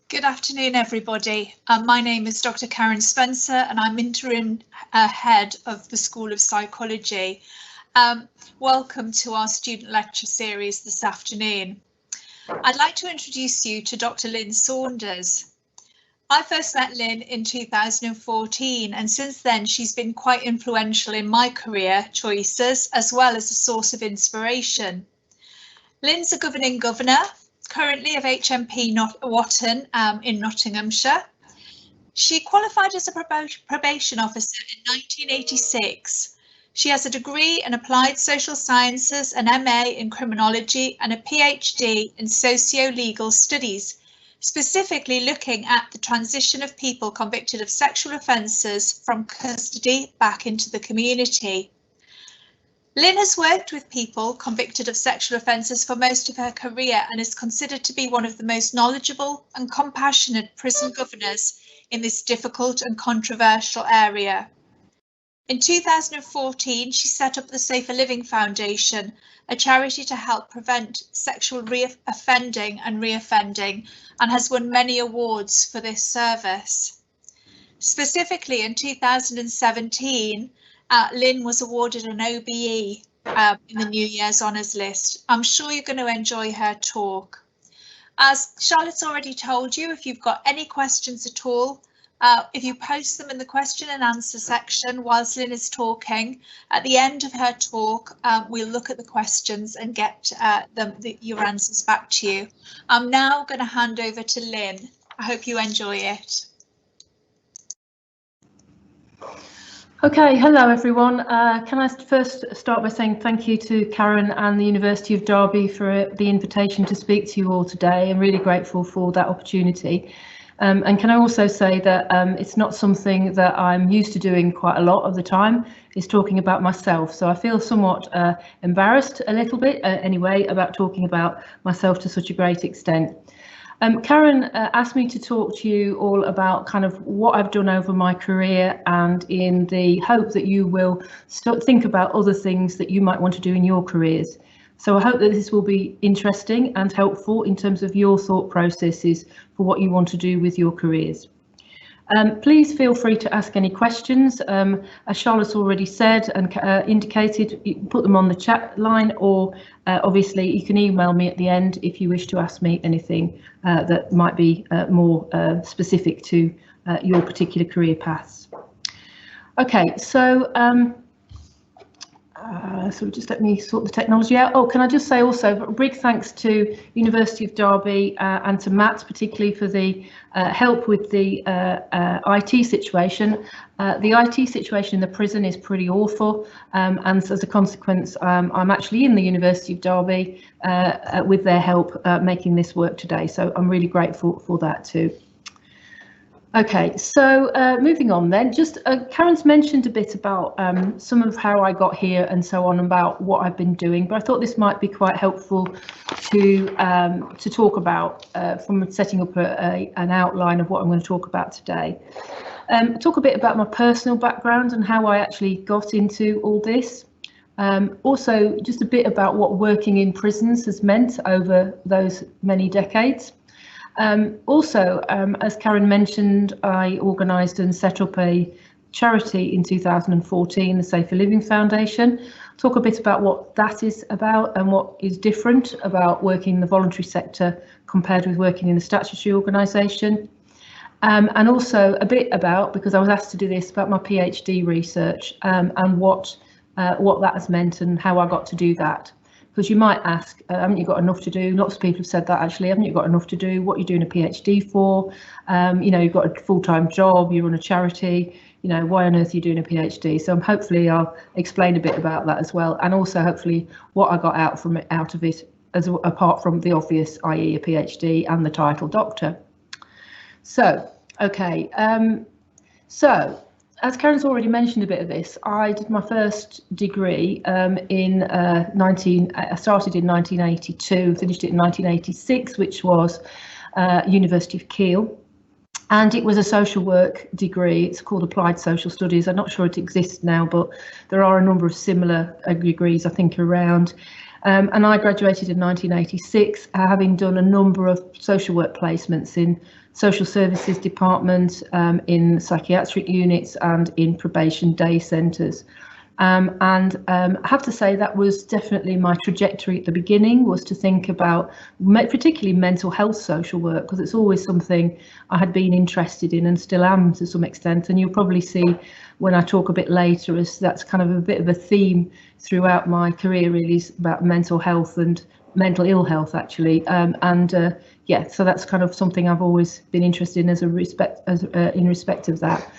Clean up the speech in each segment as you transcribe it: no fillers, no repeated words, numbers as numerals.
Good afternoon, everybody. My name is Dr. Karen Spencer and I'm interim head of the School of Psychology. Welcome to our student lecture series this afternoon. I'd like to introduce you to Dr. Lynn Saunders. I first met Lynn in 2014 and since then she's been quite influential in my career choices as well as a source of inspiration. Lynn's a governing governor, currently of HMP Whatton in Nottinghamshire. She qualified as a probation officer in 1986. She has a degree in applied social sciences, an MA in criminology and a PhD in socio-legal studies, specifically looking at the transition of people convicted of sexual offences from custody back into the community. Lynn has worked with people convicted of sexual offences for most of her career and is considered to be one of the most knowledgeable and compassionate prison governors in this difficult and controversial area. In 2014, she set up the Safer Living Foundation, a charity to help prevent sexual offending and reoffending, and has won many awards for this service. Specifically in 2017, Lynn was awarded an OBE in the New Year's Honours List. I'm sure you're going to enjoy her talk. As Charlotte's already told you, if you've got any questions at all, if you post them in the question and answer section whilst Lynn is talking, at the end of her talk, we'll look at the questions and get your answers back to you. I'm now going to hand over to Lynn. I hope you enjoy it. Okay, hello everyone. Can I first start by saying thank you to Karen and the University of Derby for the invitation to speak to you all today. I'm really grateful for that opportunity. And can I also say that it's not something that I'm used to doing quite a lot of the time, is talking about myself. So I feel somewhat embarrassed a little bit anyway about talking about myself to such a great extent. Karen asked me to talk to you all about kind of what I've done over my career and in the hope that you will think about other things that you might want to do in your careers. So I hope that this will be interesting and helpful in terms of your thought processes for what you want to do with your careers. Please feel free to ask any questions. As Charlotte already said and indicated, you can put them on the chat line, or obviously you can email me at the end if you wish to ask me anything that might be more specific to your particular career paths. Okay, so so just let me sort the technology out. Oh, can I just say also a big thanks to University of Derby and to Matt particularly for the help with the IT situation. The IT situation in the prison is pretty awful, and as a consequence I'm actually in the University of Derby with their help making this work today, so I'm really grateful for that too. Okay, so moving on then, just Karen's mentioned a bit about some of how I got here and so on, about what I've been doing, but I thought this might be quite helpful to talk about from setting up an outline of what I'm going to talk about today. Talk a bit about my personal background and how I actually got into all this. Also, just a bit about what working in prisons has meant over those many decades. Also, as Karen mentioned, I organised and set up a charity in 2014, the Safer Living Foundation. Talk a bit about what that is about and what is different about working in the voluntary sector compared with working in a statutory organisation. And also a bit about, because I was asked to do this, about my PhD research and what that has meant and how I got to do that. Because you might ask, haven't you got enough to do? Lots of people have said that actually, haven't you got enough to do? What are you doing a PhD for? You know, you've got a full-time job, you run a charity, you know, why on earth are you doing a PhD? So hopefully I'll explain a bit about that as well. And also hopefully what I got out of it, as apart from the obvious, i.e. a PhD and the title doctor. So, okay, so as Karen's already mentioned a bit of this, I did my first degree I started in 1982, finished it in 1986, which was University of Kiel. And it was a social work degree. It's called Applied Social Studies. I'm not sure it exists now, but there are a number of similar degrees, I think, around. And I graduated in 1986, having done a number of social work placements in social services departments, in psychiatric units and in probation day centres. I have to say that was definitely my trajectory at the beginning, was to think about particularly mental health social work, because it's always something I had been interested in and still am to some extent. And you'll probably see when I talk a bit later, as that's kind of a bit of a theme throughout my career, really, about mental health and mental ill health, actually. Yeah, so that's kind of something I've always been interested in in respect of that.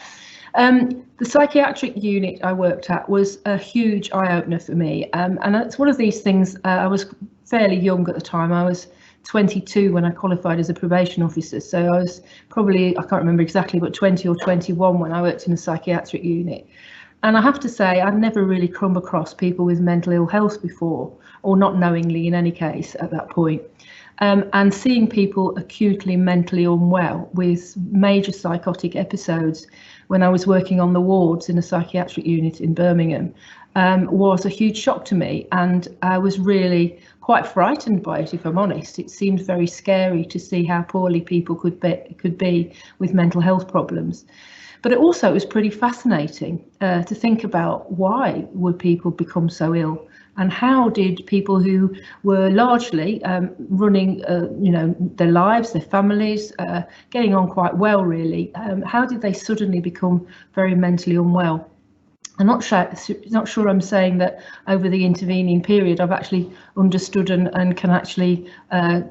The psychiatric unit I worked at was a huge eye-opener for me, and it's one of these things. I was fairly young at the time. I was 22 when I qualified as a probation officer, so I was probably, I can't remember exactly, but 20 or 21 when I worked in a psychiatric unit. And I have to say, I'd never really come across people with mental ill health before, or not knowingly in any case at that point. And seeing people acutely mentally unwell with major psychotic episodes when I was working on the wards in a psychiatric unit in Birmingham was a huge shock to me, and I was really quite frightened by it, if I'm honest. It seemed very scary to see how poorly people could be with mental health problems. But it also was pretty fascinating to think about, why would people become so ill? And how did people who were largely running, their lives, their families, getting on quite well, really, how did they suddenly become very mentally unwell? I'm not sure I'm saying that over the intervening period I've actually understood and can actually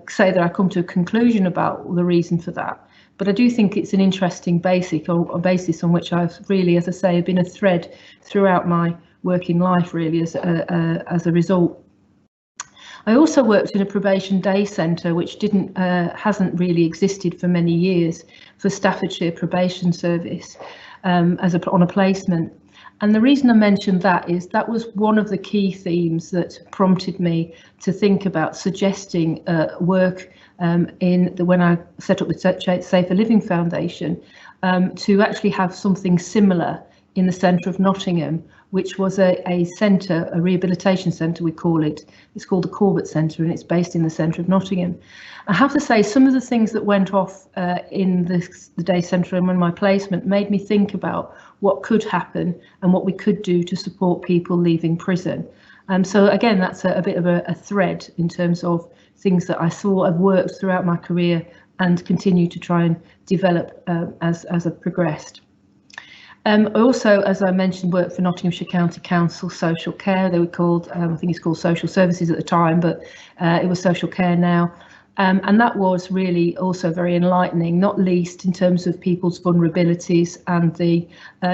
say that I come to a conclusion about the reason for that. But I do think it's an interesting basis on which I've really, as I say, been a thread throughout my working life, really, as a result. I also worked in a probation day centre, which hasn't really existed for many years, for Staffordshire Probation Service, on a placement. And the reason I mentioned that is that was one of the key themes that prompted me to think about suggesting work when I set up the Safer Living Foundation, to actually have something similar in the centre of Nottingham, which was a centre, a rehabilitation centre we call it. It's called the Corbett Centre, and it's based in the centre of Nottingham. I have to say, some of the things that went off in the day centre and in my placement made me think about what could happen and what we could do to support people leaving prison. So again, that's a bit of a thread in terms of things that I saw have worked throughout my career and continue to try and develop as I've progressed. I also, as I mentioned, worked for Nottinghamshire County Council Social Care. They were called, I think it's called Social Services at the time, but it was Social Care now. And that was really also very enlightening, not least in terms of people's vulnerabilities and the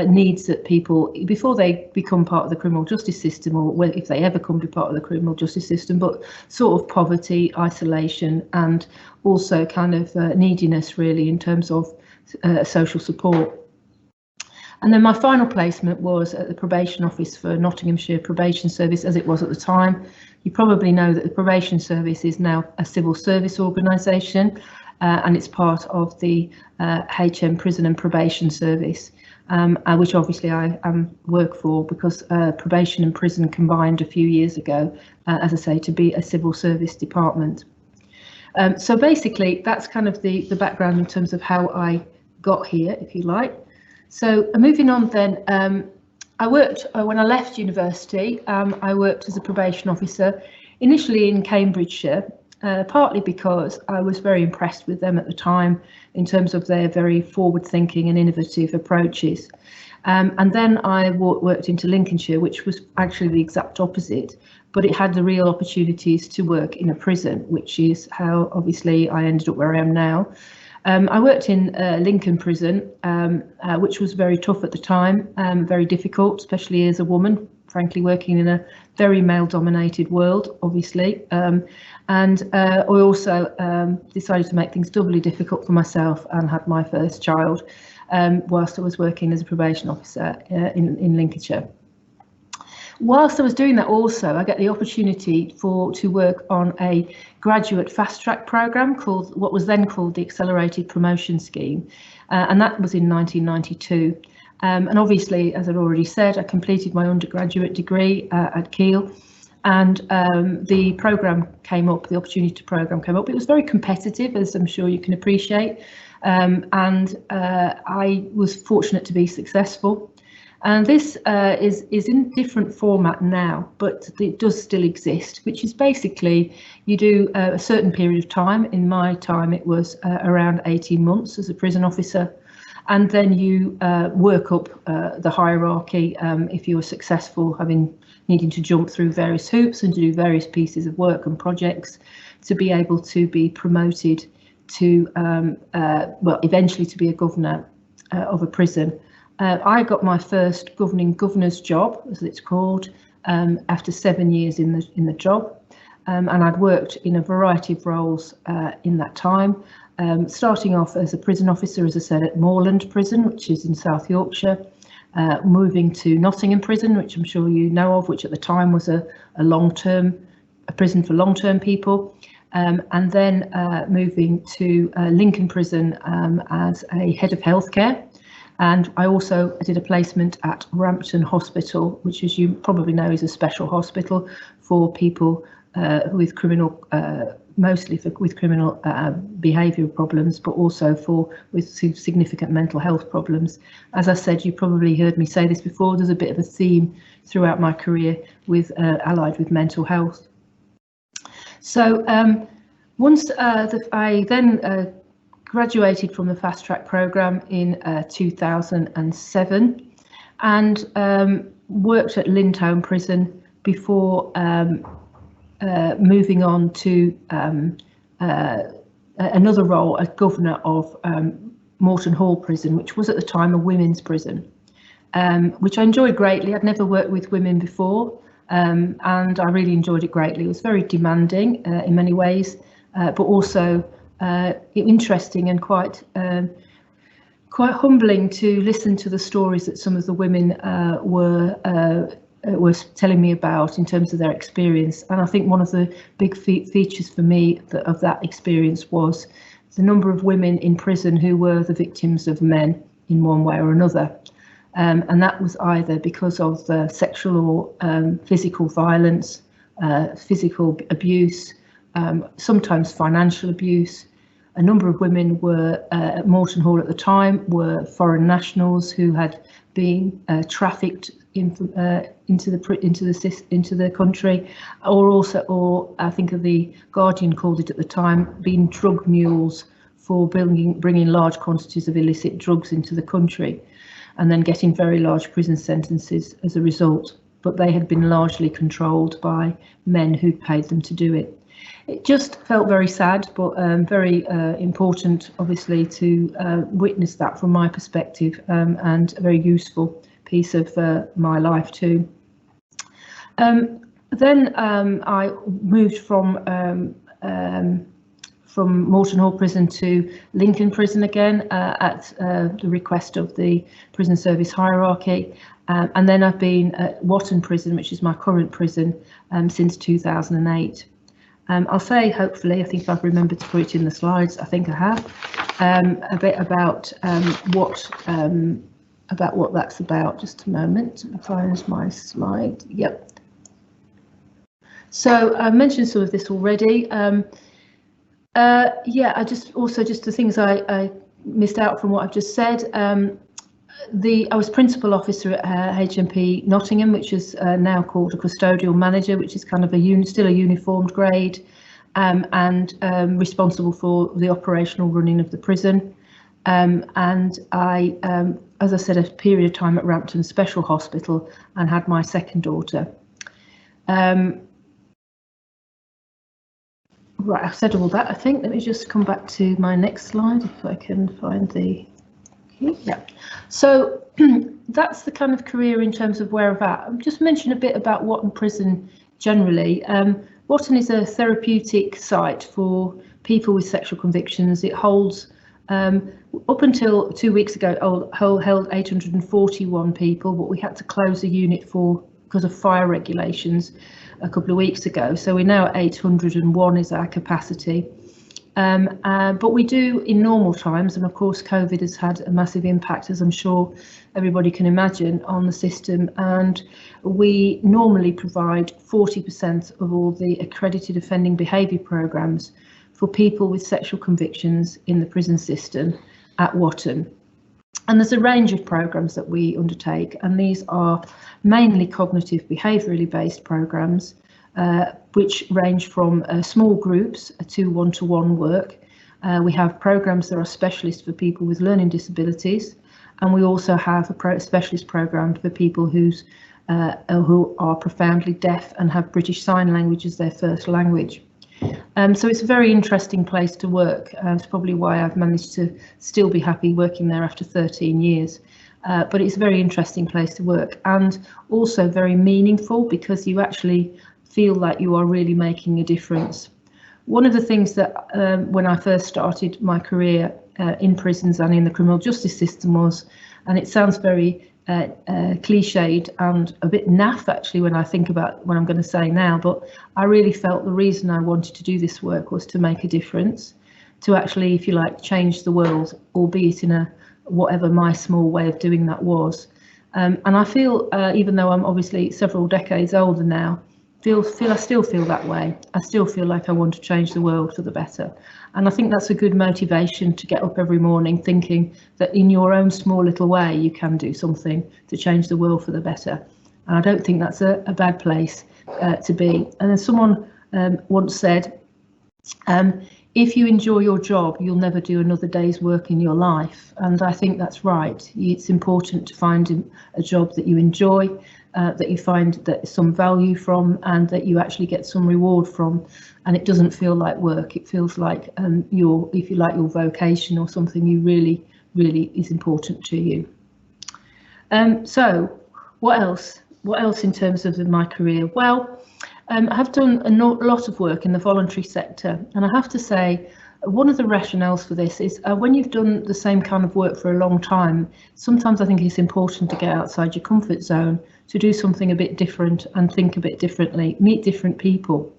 needs that people, before they become part of the criminal justice system, or if they ever come to be part of the criminal justice system, but sort of poverty, isolation, and also kind of neediness, really, in terms of social support. And then my final placement was at the probation office for Nottinghamshire Probation Service, as it was at the time. You probably know that the Probation Service is now a civil service organisation, and it's part of the HM Prison and Probation Service, which obviously I work for, because probation and prison combined a few years ago, as I say, to be a civil service department. So basically, that's kind of the background in terms of how I got here, if you like. So moving on then, I worked, when I left university, I worked as a probation officer, initially in Cambridgeshire, partly because I was very impressed with them at the time in terms of their very forward-thinking and innovative approaches. And then I worked into Lincolnshire, which was actually the exact opposite, but it had the real opportunities to work in a prison, which is how obviously I ended up where I am now. I worked in Lincoln Prison, which was very tough at the time, very difficult, especially as a woman, frankly, working in a very male-dominated world, obviously. And I also decided to make things doubly difficult for myself and had my first child whilst I was working as a probation officer in Lincolnshire. Whilst I was doing that also, I get the opportunity to work on a graduate fast-track programme called what was then called the Accelerated Promotion Scheme, and that was in 1992. And obviously, as I've already said, I completed my undergraduate degree at Keele, And the programme came up, the opportunity programme came up. It was very competitive, as I'm sure you can appreciate, and I was fortunate to be successful. And this is in different format now, but it does still exist, which is basically you do a certain period of time. In my time, it was around 18 months as a prison officer. And then you work up the hierarchy if you were successful, needing to jump through various hoops and to do various pieces of work and projects to be able to be promoted to, well, eventually to be a governor of a prison. I got my first governor's job, as it's called, after 7 years in the job, and I'd worked in a variety of roles in that time. Starting off as a prison officer, as I said, at Moorland Prison, which is in South Yorkshire, moving to Nottingham Prison, which I'm sure you know of, which at the time was a prison for long-term people, and then moving to Lincoln Prison as a head of healthcare. And I also did a placement at Rampton Hospital, which, as you probably know, is a special hospital for people with criminal, mostly with criminal behavioural problems, but also with significant mental health problems. As I said, you probably heard me say this before, there's a bit of a theme throughout my career with allied with mental health. So once I then graduated from the fast track programme in 2007 and worked at Lynn Prison before moving on to another role as governor of Moreton Hall Prison, which was at the time a women's prison, which I enjoyed greatly. I'd never worked with women before, and I really enjoyed it greatly. It was very demanding in many ways, but also interesting and quite humbling to listen to the stories that some of the women were telling me about in terms of their experience. And I think one of the big features for me of that experience was the number of women in prison who were the victims of men in one way or another. And that was either because of sexual or physical violence, physical abuse, sometimes financial abuse. A number of women were at Moreton Hall at the time were foreign nationals who had been trafficked into the country, or I think the Guardian called it at the time, being drug mules for bringing large quantities of illicit drugs into the country, and then getting very large prison sentences as a result. But they had been largely controlled by men who'd paid them to do it. It just felt very sad, but very important, obviously, to witness that from my perspective, and a very useful piece of my life too. Then I moved from Moreton Hall Prison to Lincoln Prison again at the request of the prison service hierarchy, and then I've been at Whatton Prison, which is my current prison, since 2008. I'll say, hopefully, I think I've remembered to put it in the slides. I think I have a bit about what that's about. Just a moment. I'll find my slide. Yep. So I mentioned some of this already. Yeah, just the things I missed out from what I've just said. I was principal officer at HMP Nottingham, which is now called a custodial manager, which is kind of still a uniformed grade, and responsible for the operational running of the prison. And I, as I said, a period of time at Rampton Special Hospital, and had my second daughter. Right, I've said all that, I think. Let me just come back to my next slide if I can find the. Yeah, so that's the kind of career in terms of where I've at. I'll just mention a bit about Whatton Prison generally. Whatton is a therapeutic site for people with sexual convictions. It holds, up until 2 weeks ago, held 841 people, but we had to close the unit because of fire regulations a couple of weeks ago. So we're now at 801 is our capacity. But we do in normal times, and of course COVID has had a massive impact, as I'm sure everybody can imagine, on the system, and we normally provide 40% of all the accredited offending behaviour programmes for people with sexual convictions in the prison system at Whatton. And there's a range of programmes that we undertake, and these are mainly cognitive behaviourally based programmes, which range from small groups to one-to-one work. We have programmes that are specialist for people with learning disabilities, and we also have a specialist programme for people who are profoundly deaf and have British Sign Language as their first language. So it's a very interesting place to work. It's probably why I've managed to still be happy working there after 13 years. But it's a very interesting place to work, and also very meaningful, because you actually feel like you are really making a difference. One of the things that when I first started my career in prisons and in the criminal justice system was, and it sounds very cliched and a bit naff actually when I think about what I'm going to say now, but I really felt the reason I wanted to do this work was to make a difference, to actually, if you like, change the world, albeit in a whatever my small way of doing that was. And I feel, even though I'm obviously several decades older now, I still feel that way. I still feel like I want to change the world for the better. And I think that's a good motivation to get up every morning thinking that in your own small little way you can do something to change the world for the better. And I don't think that's a bad place to be. And then someone once said, if you enjoy your job, you'll never do another day's work in your life. And I think that's right. It's important to find a job that you enjoy, that you find that some value from, and that you actually get some reward from. And it doesn't feel like work. It feels like if you like, your vocation or something you really, really is important to you. So what else? What else in terms of my career? Well, I have done a lot of work in the voluntary sector, and I have to say one of the rationales for this is when you've done the same kind of work for a long time, sometimes I think it's important to get outside your comfort zone, to do something a bit different and think a bit differently, meet different people.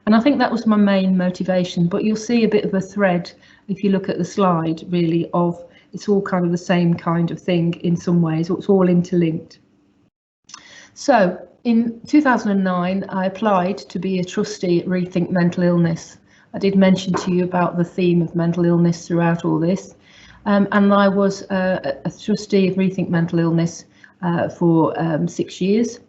And I think that was my main motivation, but you'll see a bit of a thread if you look at the slide, really, of it's all kind of the same kind of thing in some ways, it's all interlinked. So in 2009, I applied to be a trustee at Rethink Mental Illness. I did mention to you about the theme of mental illness throughout all this, and I was a trustee of Rethink Mental Illness for 6 years.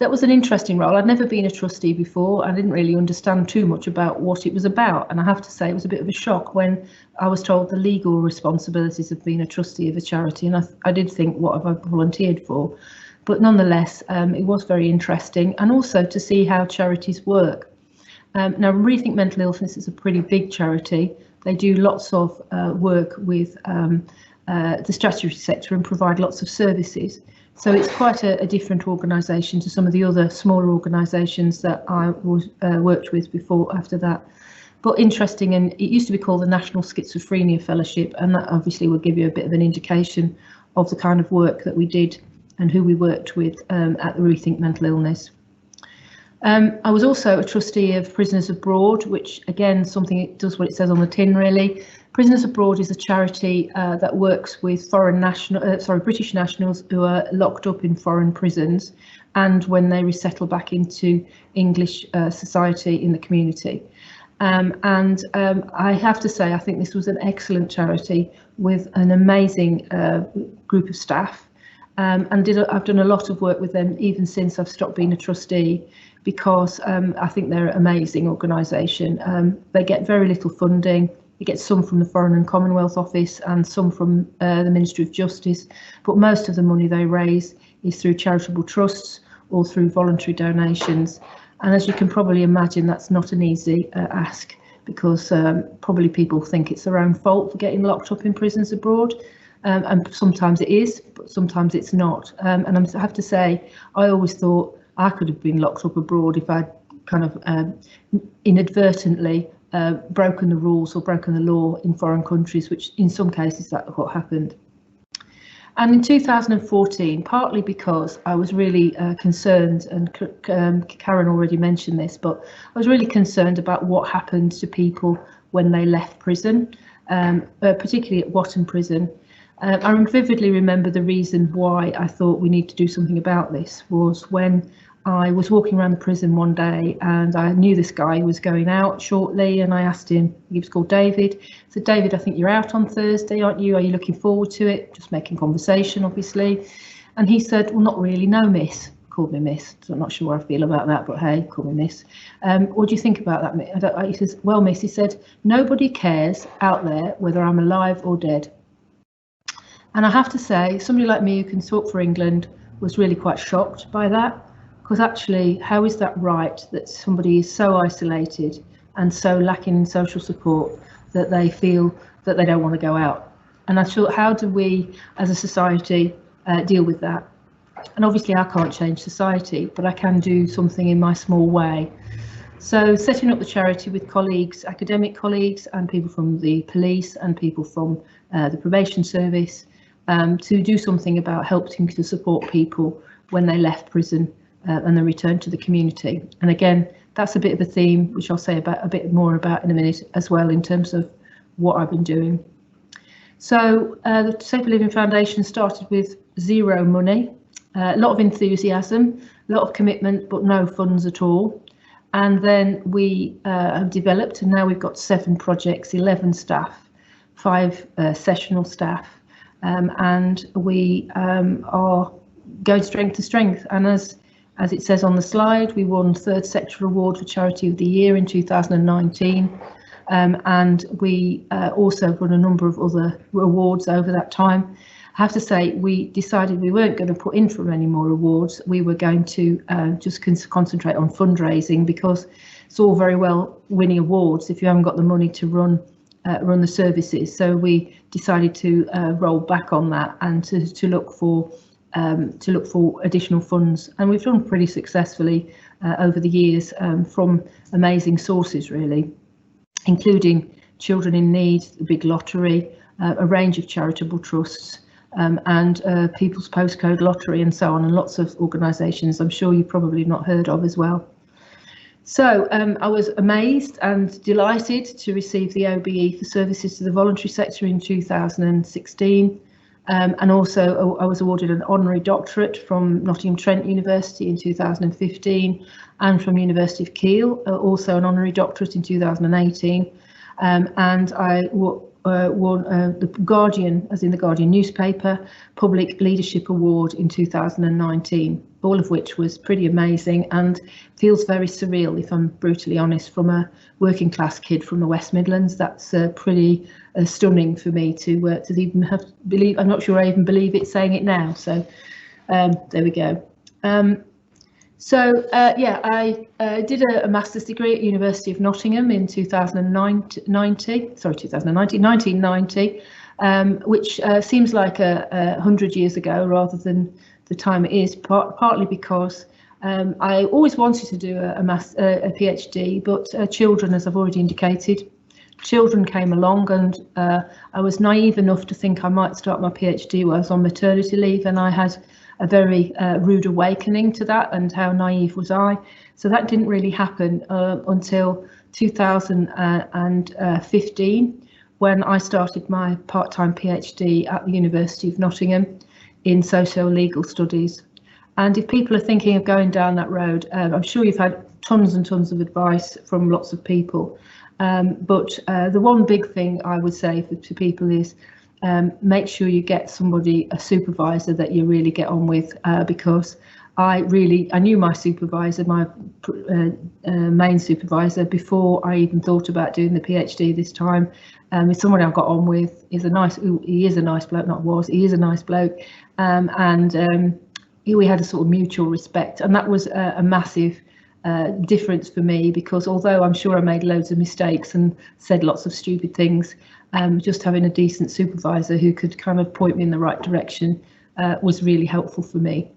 That was an interesting role. I'd never been a trustee before. I didn't really understand too much about what it was about, and I have to say it was a bit of a shock when I was told the legal responsibilities of being a trustee of a charity, and I did think, what have I volunteered for? But nonetheless, it was very interesting, and also to see how charities work. Now, Rethink Mental Illness is a pretty big charity. They do lots of work with the statutory sector and provide lots of services. So it's quite a different organisation to some of the other smaller organisations that I worked with before, after that. But interesting, and it used to be called the National Schizophrenia Fellowship, and that obviously will give you a bit of an indication of the kind of work that we did and who we worked with at the Rethink Mental Illness. I was also a trustee of Prisoners Abroad, which again, it does what it says on the tin, really. Prisoners Abroad is a charity that works with British nationals who are locked up in foreign prisons, and when they resettle back into English society in the community. I have to say, I think this was an excellent charity with an amazing group of staff. I've done a lot of work with them even since I've stopped being a trustee, because I think they're an amazing organisation. They get very little funding. You get some from the Foreign and Commonwealth Office and some from the Ministry of Justice, but most of the money they raise is through charitable trusts or through voluntary donations. And as you can probably imagine, that's not an easy ask, because probably people think it's their own fault for getting locked up in prisons abroad. And sometimes it is, but sometimes it's not. And I have to say, I always thought I could have been locked up abroad if I'd kind of inadvertently broken the rules or broken the law in foreign countries, which in some cases that's what happened. And in 2014, partly because I was really concerned, and Karen already mentioned this, but I was really concerned about what happened to people when they left prison, particularly at Whatton prison. I vividly remember the reason why I thought we need to do something about this was when I was walking around the prison one day and I knew this guy was going out shortly, and I asked him, he was called David. I said, David, I think you're out on Thursday, aren't you? Are you looking forward to it? Just making conversation, obviously. And he said, well, not really, no, miss. Called me miss. So I'm not sure how I feel about that, but hey, call me miss. What do you think about that? He says, well, miss, he said, nobody cares out there whether I'm alive or dead. And I have to say, somebody like me who can talk for England was really quite shocked by that. Because actually, how is that right that somebody is so isolated and so lacking in social support that they feel that they don't want to go out? And I thought, how do we as a society deal with that? And obviously I can't change society, but I can do something in my small way. So setting up the charity with colleagues, academic colleagues, and people from the police and people from the probation service to do something about helping to support people when they left prison and they return to the community. And again, that's a bit of a theme which I'll say about a bit more about in a minute as well, in terms of what I've been doing. So the Safer Living Foundation started with zero money, a lot of enthusiasm, a lot of commitment, but no funds at all. And then we have developed, and now we've got 7 projects, 11 staff, 5 sessional staff, and we are going strength to strength. And as it says on the slide, we won 3rd Sectoral Award for Charity of the Year in 2019, and we also won a number of other awards over that time. I have to say, we decided we weren't going to put in for any more awards. We were going to just concentrate on fundraising, because it's all very well winning awards if you haven't got the money to run the services. So we decided to roll back on that and to look for additional funds, and we've done pretty successfully over the years from amazing sources, really, including Children in Need, the Big Lottery, a range of charitable trusts, and People's Postcode Lottery, and so on, and lots of organisations I'm sure you probably not heard of as well. So I was amazed and delighted to receive the OBE for services to the voluntary sector in 2016. And also I was awarded an honorary doctorate from Nottingham Trent University in 2015, and from University of Kiel, also an honorary doctorate in 2018. And I won the Guardian, as in the Guardian newspaper, Public Leadership Award in 2019, all of which was pretty amazing and feels very surreal, if I'm brutally honest, from a working class kid from the West Midlands. That's pretty stunning for me to even have believe. I'm not sure I even believe it saying it now. So there we go. Yeah, I did a master's degree at University of Nottingham in 1990, which seems like 100 years ago rather than the time it is, partly because I always wanted to do a PhD, but children, as I've already indicated, children came along, and I was naive enough to think I might start my PhD while I was on maternity leave, and I had a very rude awakening to that, and how naive was I. So that didn't really happen until 2015, when I started my part-time PhD at the University of Nottingham in socio-legal studies. And if people are thinking of going down that road, I'm sure you've had tons and tons of advice from lots of people. But the one big thing I would say to people is make sure you get somebody, a supervisor that you really get on with, because I knew my supervisor, my main supervisor, before I even thought about doing the PhD this time. It's someone I got on with. He is a nice bloke, he is a nice bloke, and we had a sort of mutual respect, and that was a massive difference for me, because although I'm sure I made loads of mistakes and said lots of stupid things, just having a decent supervisor who could kind of point me in the right direction was really helpful for me.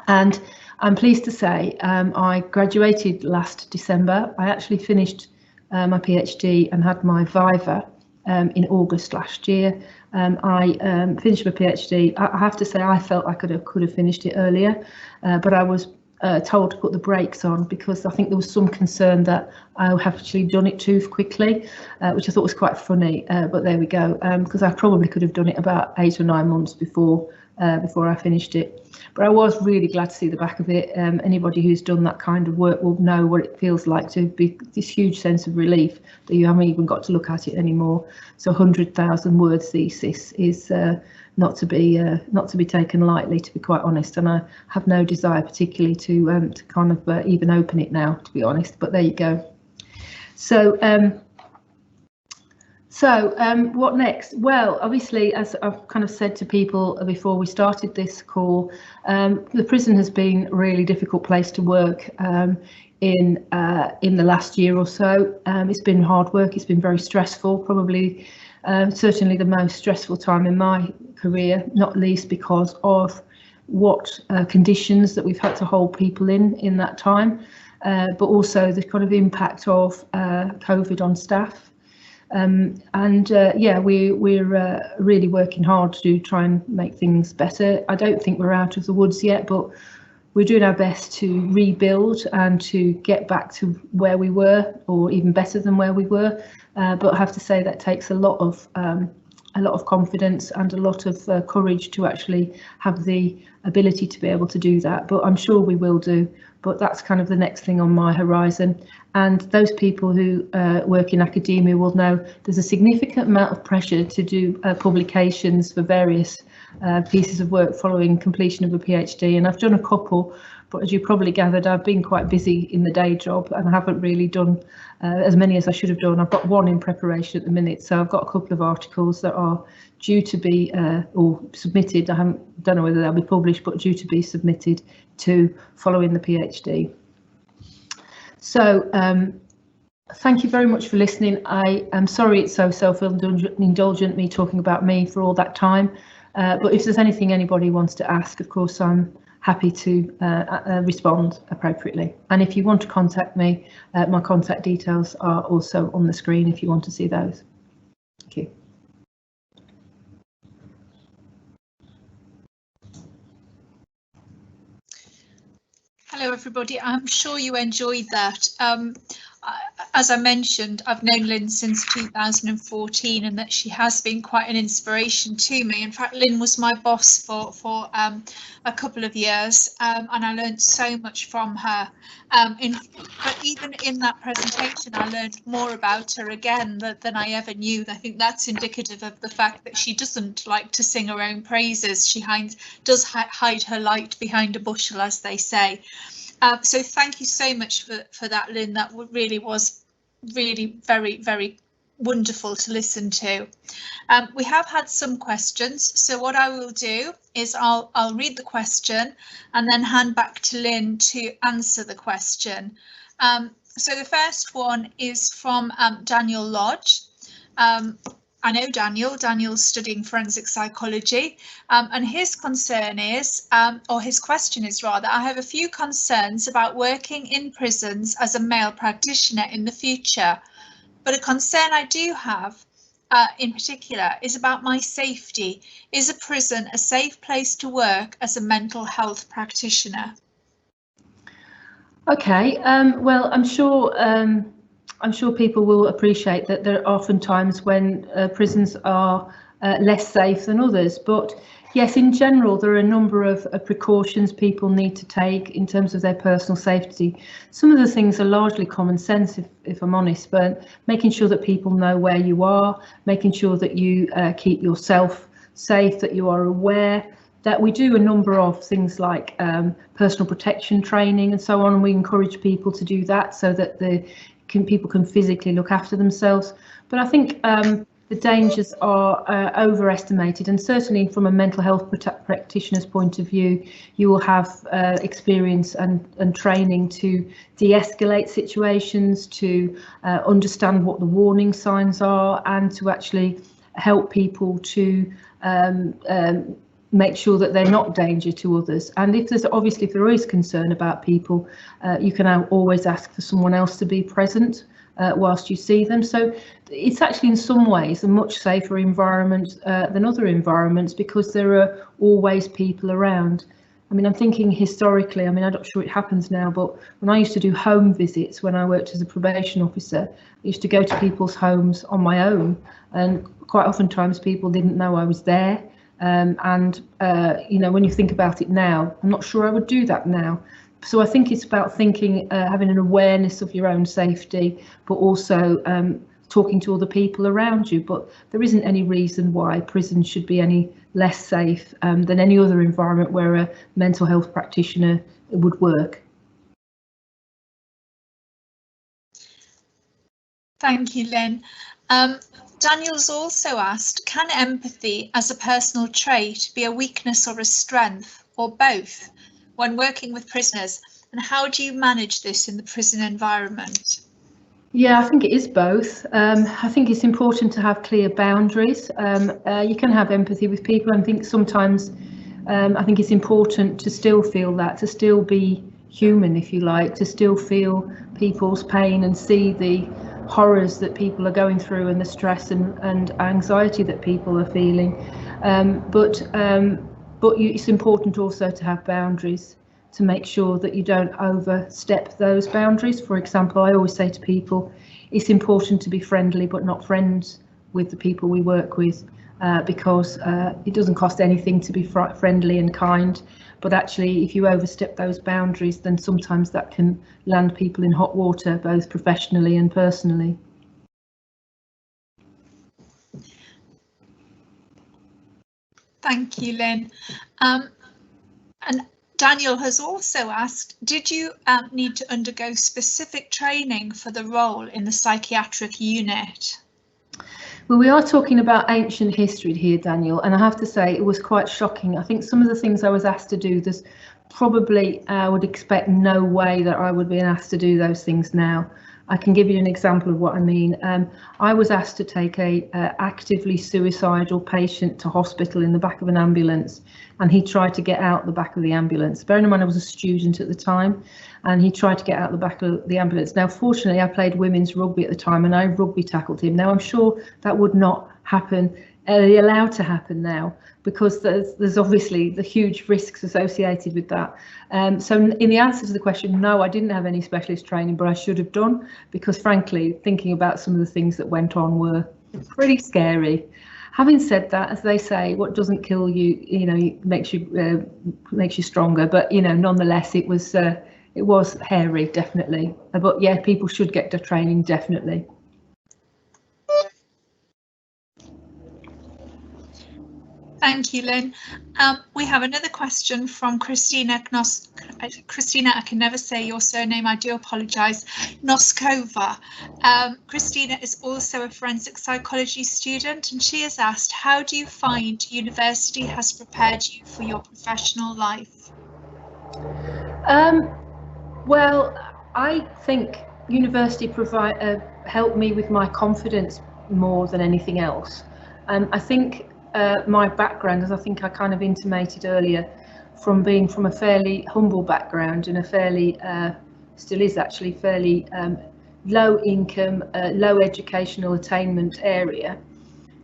And I'm pleased to say I graduated last December. I actually finished my PhD and had my viva in August last year. I finished my PhD. I have to say I felt I could have finished it earlier, but I was told to put the brakes on because I think there was some concern that I have actually done it too quickly, which I thought was quite funny, but there we go, because I probably could have done it about 8 or 9 months before I finished it. But I was really glad to see the back of it. Anybody who's done that kind of work will know what it feels like to be this huge sense of relief that you haven't even got to look at it anymore. So 100,000 word thesis is not to be taken lightly, to be quite honest. And I have no desire particularly to kind of even open it now, to be honest. But there you go. So. What next? Well, obviously, as I've kind of said to people before we started this call, the prison has been a really difficult place to work in the last year or so. It's been hard work. It's been very stressful, probably certainly the most stressful time in my career, not least because of what conditions that we've had to hold people in that time, but also the kind of impact of COVID on staff. Yeah, we're really working hard to try and make things better. I don't think we're out of the woods yet, but we're doing our best to rebuild and to get back to where we were, or even better than where we were. But I have to say that takes a lot of confidence and a lot of courage to actually have the ability to be able to do that. But I'm sure we will do. But that's kind of the next thing on my horizon. And those people who work in academia will know there's a significant amount of pressure to do publications for various pieces of work following completion of a PhD. And I've done a couple, but as you probably gathered, I've been quite busy in the day job and I haven't really done as many as I should have done. I've got one in preparation at the minute, so I've got a couple of articles that are due to be or submitted. I don't know whether they'll be published, but due to be submitted to following the PhD. So thank you very much for listening. I am sorry it's so self-indulgent, me talking about me for all that time, but if there's anything anybody wants to ask, of course I'm happy to respond appropriately. And if you want to contact me, my contact details are also on the screen if you want to see those. Thank you. Hello everybody, I'm sure you enjoyed that. As I mentioned, I've known Lynn since 2014 and that she has been quite an inspiration to me. In fact, Lynn was my boss for a couple of years and I learned so much from her. But even in that presentation, I learned more about her again than I ever knew. I think that's indicative of the fact that she doesn't like to sing her own praises. She does hide her light behind a bushel, as they say. So thank you so much for that, Lynn. That really was really very, very wonderful to listen to. We have had some questions, so what I will do is I'll read the question and then hand back to Lynn to answer the question. So the first one is from Daniel Lodge. I know Daniel's studying forensic psychology, and his concern is, or his question is rather, I have a few concerns about working in prisons as a male practitioner in the future, but a concern I do have in particular is about my safety. Is a prison a safe place to work as a mental health practitioner? Okay, well, I'm sure people will appreciate that there are often times when prisons are less safe than others, but yes, in general, there are a number of precautions people need to take in terms of their personal safety. Some of the things are largely common sense, if I'm honest, but making sure that people know where you are, making sure that you keep yourself safe, that you are aware, that we do a number of things like personal protection training and so on, and we encourage people to do that so that people can physically look after themselves. But I think the dangers are overestimated, and certainly from a mental health practitioner's point of view, you will have experience and training to de-escalate situations, to understand what the warning signs are, and to actually help people to make sure that they're not danger to others. And if there is concern about people, you can always ask for someone else to be present whilst you see them. So it's actually in some ways a much safer environment than other environments, because there are always people around. I mean, I'm thinking historically, I mean, I'm not sure it happens now, but when I used to do home visits, when I worked as a probation officer, I used to go to people's homes on my own, and quite oftentimes people didn't know I was there. You know, when you think about it now, I'm not sure I would do that now. So I think it's about thinking, having an awareness of your own safety, but also talking to other people around you. But there isn't any reason why prisons should be any less safe than any other environment where a mental health practitioner would work. Thank you, Lynn. Daniel's also asked, can empathy as a personal trait be a weakness or a strength, or both, when working with prisoners? And how do you manage this in the prison environment? Yeah, I think it is both. I think it's important to have clear boundaries. You can have empathy with people, and think sometimes I think it's important to still feel that, to still be human, if you like, to still feel people's pain and see the horrors that people are going through and the stress and anxiety that people are feeling. It's important also to have boundaries, to make sure that you don't overstep those boundaries. For example, I always say to people, it's important to be friendly but not friends with the people we work with, because it doesn't cost anything to be friendly and kind. But actually, if you overstep those boundaries, then sometimes that can land people in hot water, both professionally and personally. Thank you, Lynn. And Daniel has also asked, did you need to undergo specific training for the role in the psychiatric unit? Well, we are talking about ancient history here, Daniel, and I have to say it was quite shocking. I think some of the things I was asked to do, there's probably I would expect no way that I would be asked to do those things now. I can give you an example of what I mean. I was asked to take a actively suicidal patient to hospital in the back of an ambulance, and he tried to get out the back of the ambulance. Bearing in mind I was a student at the time, and he tried to get out the back of the ambulance. Now, fortunately, I played women's rugby at the time, and I rugby tackled him. Now, I'm sure that would not happen, allowed to happen now, because there's obviously the huge risks associated with that. So in the answer to the question, no, I didn't have any specialist training, but I should have done, because frankly, thinking about some of the things that went on were pretty scary. Having said that, as they say, what doesn't kill you, you know, makes you stronger. But you know, nonetheless, it was hairy, definitely. But yeah, people should get the training, definitely. Thank you, Lynn. We have another question from Christina. Christina, I can never say your surname, I do apologise. Noskova. Christina is also a forensic psychology student, and she has asked, how do you find university has prepared you for your professional life? Well, I think university helped me with my confidence more than anything else. I think my background, as I think I kind of intimated earlier, from being from a fairly humble background and a fairly, still is actually fairly low income, low educational attainment area,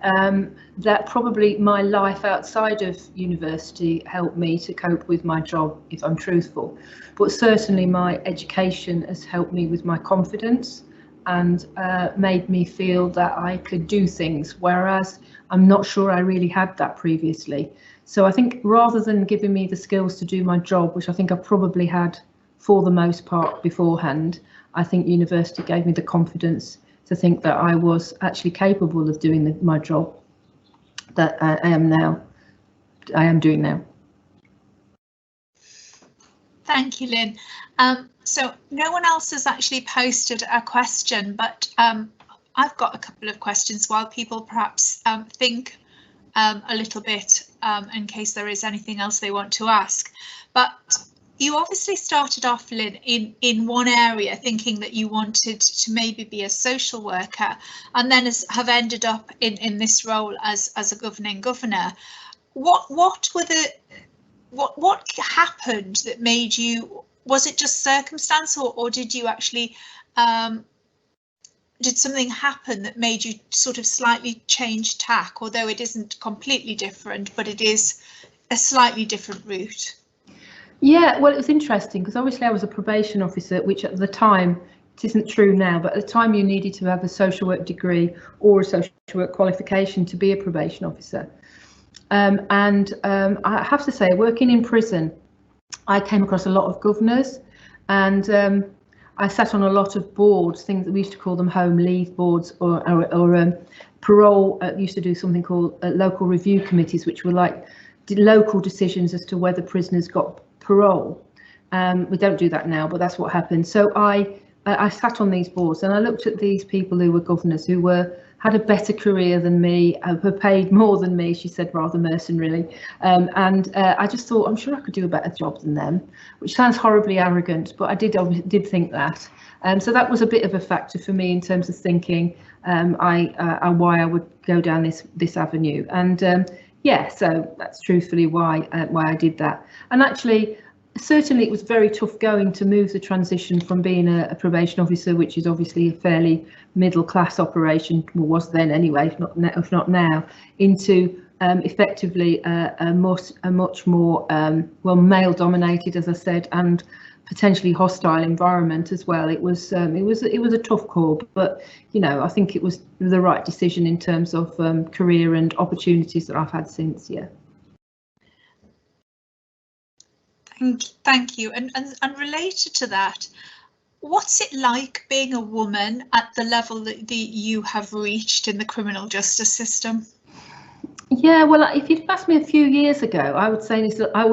that probably my life outside of university helped me to cope with my job, if I'm truthful. But certainly my education has helped me with my confidence and made me feel that I could do things, whereas I'm not sure I really had that previously. So I think rather than giving me the skills to do my job, which I think I probably had for the most part beforehand, I think university gave me the confidence to think that I was actually capable of doing my job that I am doing now. Thank you, Lynn. So no one else has actually posted a question, but I've got a couple of questions while people perhaps think a little bit in case there is anything else they want to ask. But you obviously started off, Lynn, in one area thinking that you wanted to maybe be a social worker, and then have ended up in this role as a governing governor. What happened that made you? Was it just circumstance, or did you actually did something happen that made you sort of slightly change tack, although it isn't completely different, but it is a slightly different route? Yeah, well, it was interesting because obviously I was a probation officer, which at the time, it isn't true now, but at the time you needed to have a social work degree or a social work qualification to be a probation officer. I have to say, working in prison, I came across a lot of governors, and I sat on a lot of boards, things that we used to call them home leave boards, or parole used to do something called local review committees, which were like local decisions as to whether prisoners got parole. We don't do that now, but that's what happened. So I sat on these boards and I looked at these people who were governors, who had a better career than me, were paid more than me, she said, rather mercenarily. I just thought, I'm sure I could do a better job than them, which sounds horribly arrogant, but I did think that. So that was a bit of a factor for me in terms of thinking why I would go down this avenue. And yeah, so that's truthfully why I did that. And actually, certainly it was very tough going to move the transition from being a probation officer, which is obviously a fairly middle class operation, well, was then anyway, if not now, into effectively a much more male dominated, as I said, and potentially hostile environment as well. It was a tough call, but you know, I think it was the right decision in terms of career and opportunities that I've had since. Yeah. Thank you. And related to that, what's it like being a woman at the level that you have reached in the criminal justice system? Yeah, well, if you'd asked me a few years ago, I would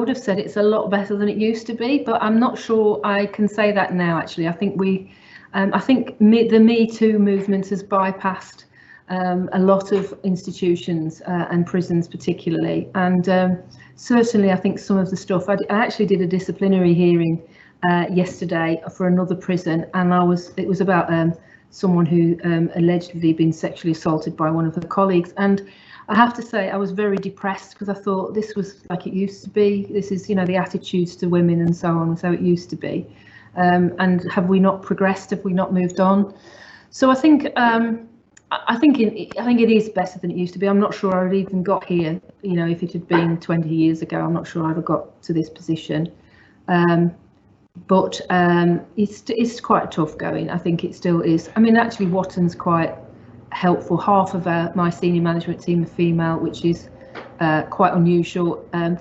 have said it's a lot better than it used to be, but I'm not sure I can say that now. Actually, I think the Me Too movement has bypassed a lot of institutions and prisons particularly, and certainly I think some of the stuff. I actually did a disciplinary hearing yesterday for another prison, and it was about someone who allegedly been sexually assaulted by one of her colleagues, and I have to say I was very depressed because I thought this was like it used to be. This is, you know, the attitudes to women and so on, so it used to be. And have we not progressed? Have we not moved on? So I think it is better than it used to be. I'm not sure I'd even got here. You know, if it had been 20 years ago, I'm not sure I'd have got to this position. But it's quite tough going. I think it still is. I mean, actually, Whatton's quite helpful. Half of my senior management team are female, which is quite unusual. I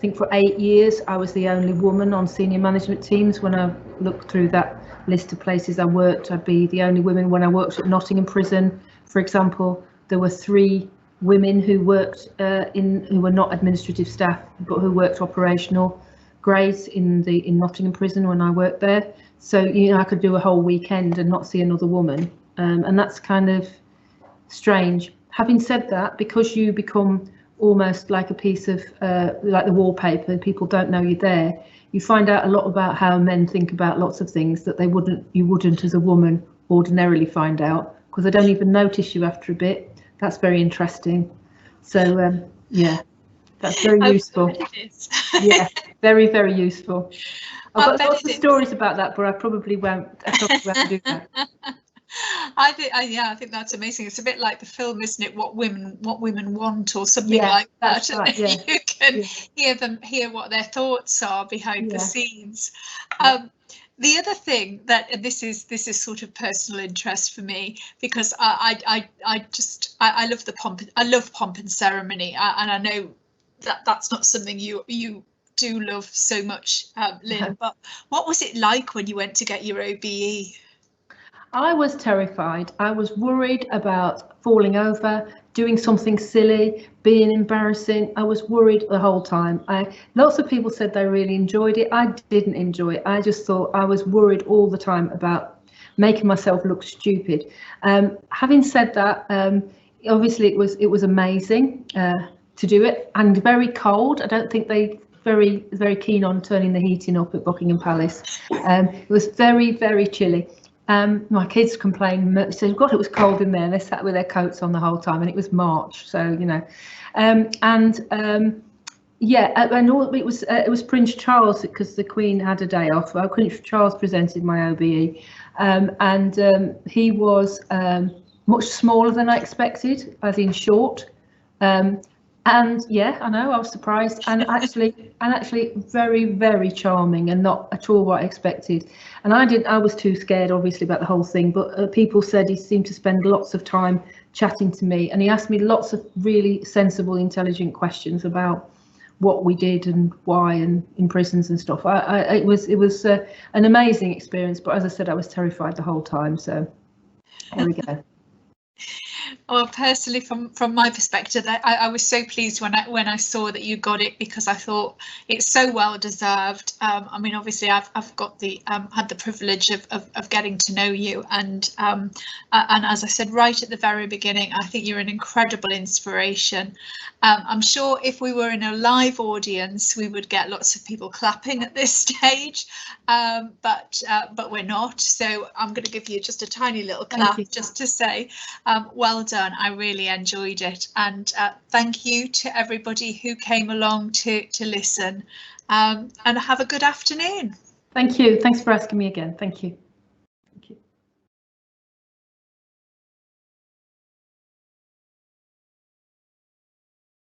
think for 8 years I was the only woman on senior management teams. When I looked through that list of places I worked, I'd be the only woman. When I worked at Nottingham Prison, for example, there were 3 women who worked who were not administrative staff but who worked operational grades in Nottingham Prison when I worked there. So, you know, I could do a whole weekend and not see another woman. And that's kind of strange. Having said that, because you become almost like a piece of like the wallpaper, people don't know you're there, you find out a lot about how men think about lots of things that you wouldn't as a woman ordinarily find out, because they don't even notice you after a bit. That's very interesting. So yeah, that's very useful. Yeah, very, very useful. I've got lots of stories about that, but I probably won't do that. I think that's amazing. It's a bit like the film, isn't it? What women want, or something like that. Right, yeah. You can hear what their thoughts are behind the scenes. The other thing that this is sort of personal interest for me, because I love pomp and ceremony, and I know that's not something you do love so much, Lynn. But what was it like when you went to get your OBE? I was terrified. I was worried about falling over, doing something silly, being embarrassing. I was worried the whole time. Lots of people said they really enjoyed it. I didn't enjoy it. I just thought I was worried all the time about making myself look stupid. Having said that, obviously it was amazing to do it, and very cold. I don't think they very keen on turning the heating up at Buckingham Palace. It was very, very chilly. My kids complained, said, God, it was cold in there. They sat with their coats on the whole time, and it was March, so you know. Yeah, and it was Prince Charles, because the Queen had a day off. Prince Charles presented my OBE, and he was much smaller than I expected, as in short. And yeah, I know, I was surprised, and actually very, very charming, and not at all what I expected. And I was too scared, obviously, about the whole thing, but people said he seemed to spend lots of time chatting to me, and he asked me lots of really sensible, intelligent questions about what we did and why, and in prisons and stuff. It was an amazing experience, but as I said, I was terrified the whole time, so there we go. Well, personally, from my perspective, I was so pleased when I saw that you got it, because I thought it's so well deserved. I mean, obviously, I've got the had the privilege of getting to know you, and as I said right at the very beginning, I think you're an incredible inspiration. I'm sure if we were in a live audience, we would get lots of people clapping at this stage, but we're not. So I'm going to give you just a tiny little clap just to say, well done. I really enjoyed it, and thank you to everybody who came along to listen, and have a good afternoon. Thank you. Thanks for asking me again. Thank you.